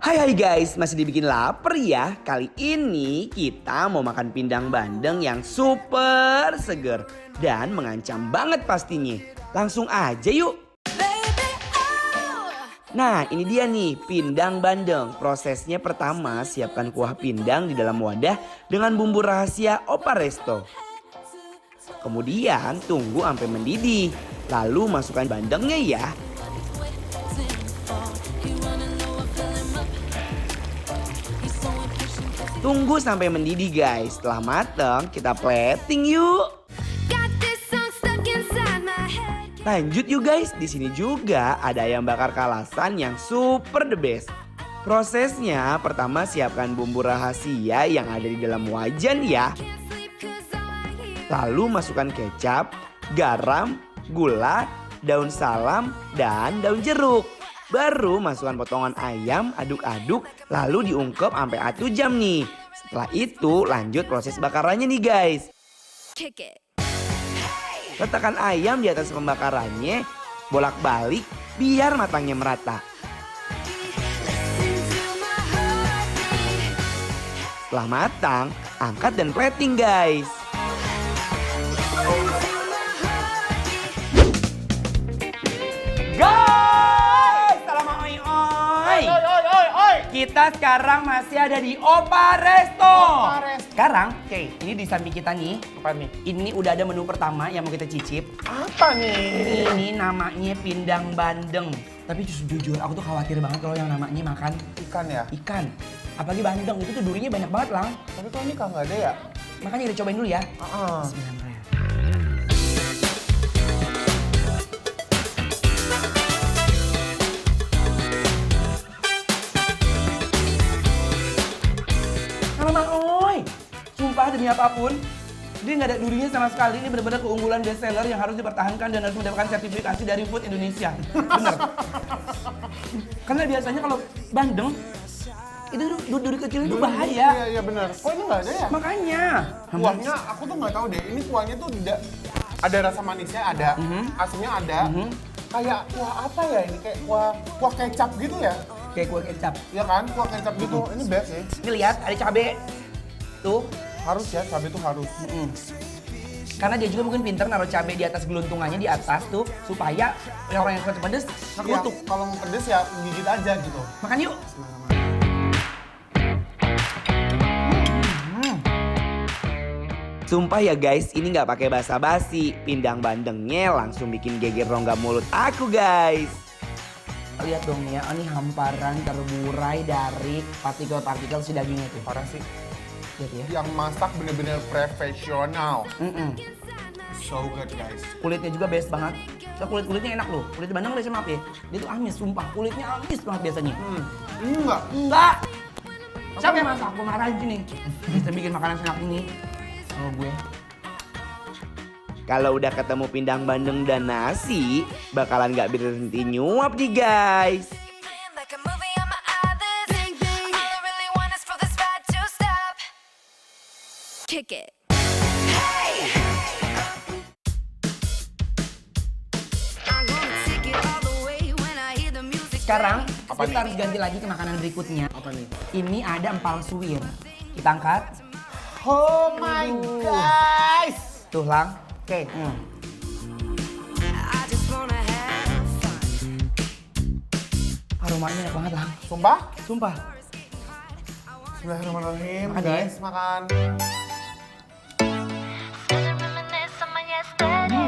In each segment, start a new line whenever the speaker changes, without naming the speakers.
Hai guys, masih dibikin lapar ya. Kali ini kita mau makan pindang bandeng yang super seger dan mengancam banget pastinya. Langsung aja yuk. Nah ini dia nih pindang bandeng. Prosesnya pertama siapkan kuah pindang di dalam wadah dengan bumbu rahasia Opa Resto. Kemudian tunggu sampai mendidih. Lalu masukkan bandengnya ya. Tunggu sampai mendidih guys. Setelah mateng kita plating yuk. Lanjut yuk guys. Di sini juga ada ayam bakar kalasan yang super the best. Prosesnya pertama siapkan bumbu rahasia yang ada di dalam wajan ya. Lalu masukkan kecap, garam, gula, daun salam, dan daun jeruk. Baru masukkan potongan ayam, aduk-aduk, lalu diungkep sampai 1 jam nih. Setelah itu lanjut proses bakarannya nih guys. Letakkan ayam di atas pembakarannya, bolak-balik biar matangnya merata. Setelah matang, angkat dan plating guys. Kita sekarang masih ada di Opa Resto. Sekarang, oke, ini di samping kita nih.
Apa nih?
Ini udah ada menu pertama yang mau kita cicip.
Apa nih?
Ini namanya pindang bandeng. Tapi jujur aku tuh khawatir banget kalau yang namanya makan
Ikan ya?
ikan. Apalagi bandeng, itu tuh durinya banyak banget lah.
Tapi kok ini nggak ada ya?
Makanya kita cobain dulu ya.
Heeh.
Bismillahirrahmanirrahim. Sumpah demi apapun, dia nggak ada durinya sama sekali. Ini benar-benar keunggulan best seller yang harus dipertahankan dan harus mendapatkan sertifikasi dari Food Indonesia. Bener. Karena biasanya kalau bandeng, itu duri kecil itu bahaya.
Iya benar. Kok ini nggak ada ya?
Makanya.
Kuahnya aku tuh nggak tahu deh. Ini kuahnya tuh tidak ada rasa manisnya ada, asinnya ada. Kayak kuah apa ya ini? Kayak kuah kecap gitu ya?
Kayak kue kecap.
Iya kan? Kuah kecap gitu. Ini best sih.
Ini lihat ada cabe. Tuh.
Harus ya, cabai tuh harus.
Karena dia juga mungkin pinter naruh cabai di atas geluntungannya di atas tuh supaya orang yang suka pedes nggak
Ya,
kutuk.
kalau mau pedes ya gigit aja gitu.
Makan yuk. Sumpah ya guys, ini nggak pakai basa-basi. Pindang bandengnya langsung bikin geger rongga mulut aku guys. Lihat dong ya, ini hamparan terburai dari partikel-partikel si dagingnya tuh.
Parah sih.
Lihat ya.
Yang masak bener-bener profesional. So good guys.
Kulitnya juga best banget. So, kulitnya enak loh. Kulit bandeng biasanya maaf ya. Dia tuh amis, sumpah. Kulitnya amis banget biasanya.
Ini enggak.
Enggak. Siapa yang masak? Gue marahin sini. Bisa bikin makanan senak ini. Kalau gue. Kalau udah ketemu pindang bandeng dan nasi, bakalan gak berhenti nyuap nih guys.
Kick it.
Sekarang
Apa
kita
nih?
harus ganti lagi ke makanan berikutnya.
Apa nih?
Ini ada empal suwir. Kita angkat.
Oh my guys.
Tuh lang. Oke. Aromanya enak banget lang.
Sumpah?
Sumpah.
Bismillahirrahmanirrahim.
Makan ya.
Guys, makan.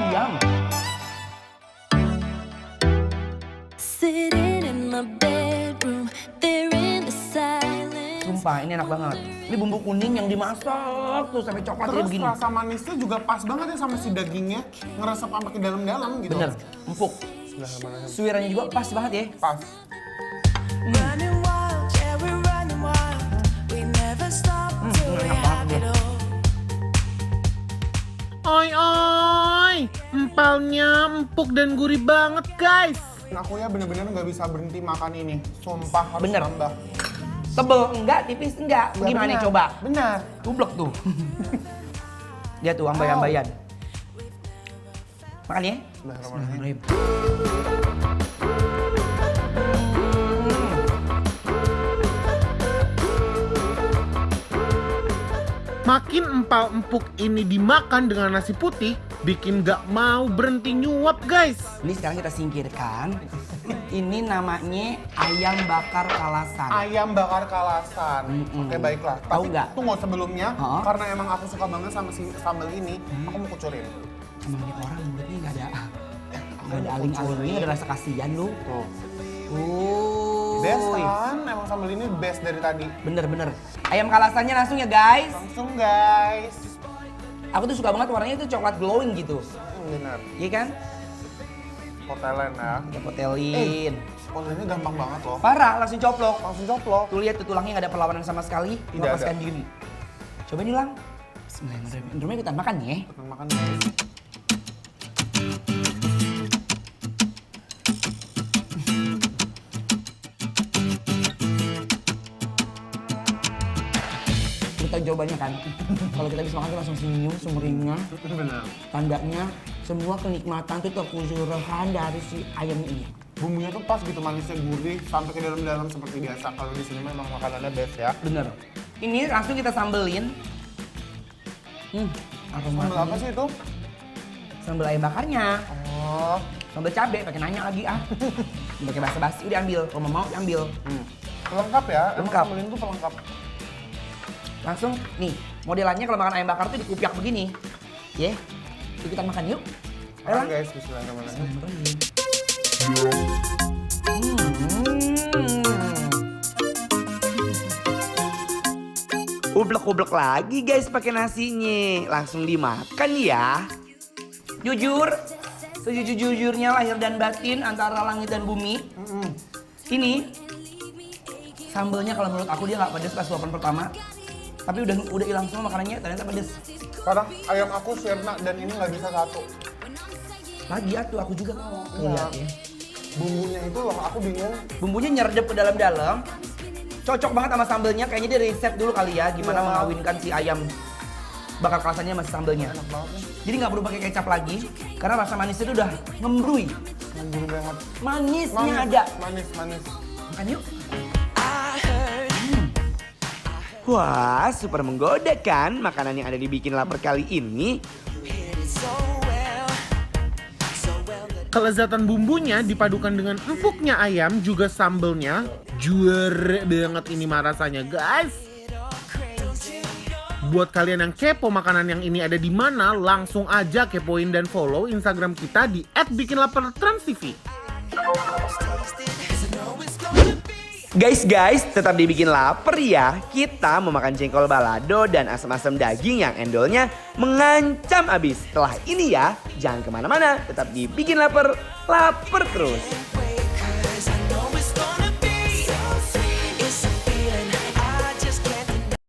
Yum. Sumpah ini enak banget. Ini bumbu kuning yang dimasak tuh sampai coklat kayak
Terus
begini.
rasa manisnya juga pas banget ya sama si dagingnya. Ngeresep sampai ke dalam-dalam gitu.
Bener, empuk.
Bismillahirrahmanirrahim.
Suwirannya juga pas banget ya.
Pas.
Enak banget dia.
Oi oi, empalnya empuk dan gurih banget guys. Aku ya bener-bener nggak bisa berhenti makan ini. Sumpah harus
Bener.
nambah.
Tebel enggak, tipis enggak.
Nggak
Gimana
benar.
coba?
Benar.
Tublek tuh. Dia tuh ambai-ambaian. Makan ya.
Bismillahirrahmanirrahim. Makin empal-empuk ini dimakan dengan nasi putih, bikin gak mau berhenti nyuap guys.
Ini sekarang kita singkirkan. Ini namanya ayam bakar kalasan.
Ayam bakar kalasan. Oke baiklah.
Tahu
Tapi
nggak?
tunggu sebelumnya,
Hah?
karena emang aku suka banget sama si sambal ini, aku mau kucurin.
Emang nih orang mulutnya nggak ada aling-alingnya, nggak ada rasa kasihan lu.
Tuh.
Best
Best kan? Emang sambal ini best dari tadi.
Bener. Ayam kalasannya langsung ya guys.
Langsung guys.
Aku tuh suka banget warnanya itu coklat glowing gitu.
Bener.
Iya kan?
Potelen ya.
Kita potelin.
Potelinnya gampang banget loh.
Parah, langsung coplok.
Langsung coplok.
Tuh lihat tuh tulangnya nggak ada perlawanan sama sekali.
Tidak
Lepaskan
ada.
diri. Coba nih Lang. Bismillahirrahmanirrahim. Rumah ikutan makan ya.
Kita makan guys.
Kita jawabannya kan. Kalau kita bisa makan tuh langsung senyum, sumringah.
Bener.
Tandanya semua kenikmatan tuh terkucurkan dari si ayam ini.
Bumbunya tuh pas gitu, manisnya gurih sampai ke dalam-dalam seperti biasa. Kalau di sini memang makanannya best ya.
Bener. Ini langsung kita sambelin.
Sambal apa sih itu?
Sambal ayam bakarnya.
Oh.
Sambal cabe, pakai nanya lagi ah. Pakai basa-basi, udah ambil. Kalau mau diambil.
Pelengkap ya. Emang
Lengkap.
sambal ini tuh pelengkap.
Langsung nih, modelannya kalau makan ayam bakar tuh dikupiak begini. Ya. Yuk kita makan yuk. Ayo
Makan
Lang.
guys, bismillahirrahmanirrahim.
Ublek-ublek lagi guys pakai nasinya. Langsung dimakan ya. Jujur, sejujur-jujurnya lahir dan batin antara langit dan bumi. Ini sambelnya kalau menurut aku dia nggak pedes pas suapan pertama. Tapi udah hilang semua makanannya, ternyata pedes.
Karena ayam aku sirna dan ini nggak bisa satu.
Lagi atuh aku juga mau.
Iya.
Lihat ya.
Bumbunya itu loh, aku bingung.
Bumbunya nyerdep ke dalam-dalam. Cocok banget sama sambelnya. Kayaknya dia riset dulu kali ya gimana
Iya.
mengawinkan si ayam bakar kelasannya masih sambelnya.
Enak banget nih.
Jadi nggak perlu pakai kecap lagi karena rasa manisnya itu udah ngembrui.
Ngembur banget.
Manisnya ada.
Manis.
Makan yuk. Wah, super menggoda kan makanan yang ada di Bikin Lapar kali ini.
Kelezatan bumbunya dipadukan dengan empuknya ayam juga sambelnya. Juara banget ini mah rasanya guys. Buat kalian yang kepo makanan yang ini ada di mana, langsung aja kepoin dan follow Instagram kita di @bikinlapartransTV.
Guys, tetap dibikin lapar ya. Kita mau makan jengkol balado dan asam-asam daging yang endolnya mengancam abis. Setelah ini ya, jangan kemana-mana. Tetap dibikin lapar terus.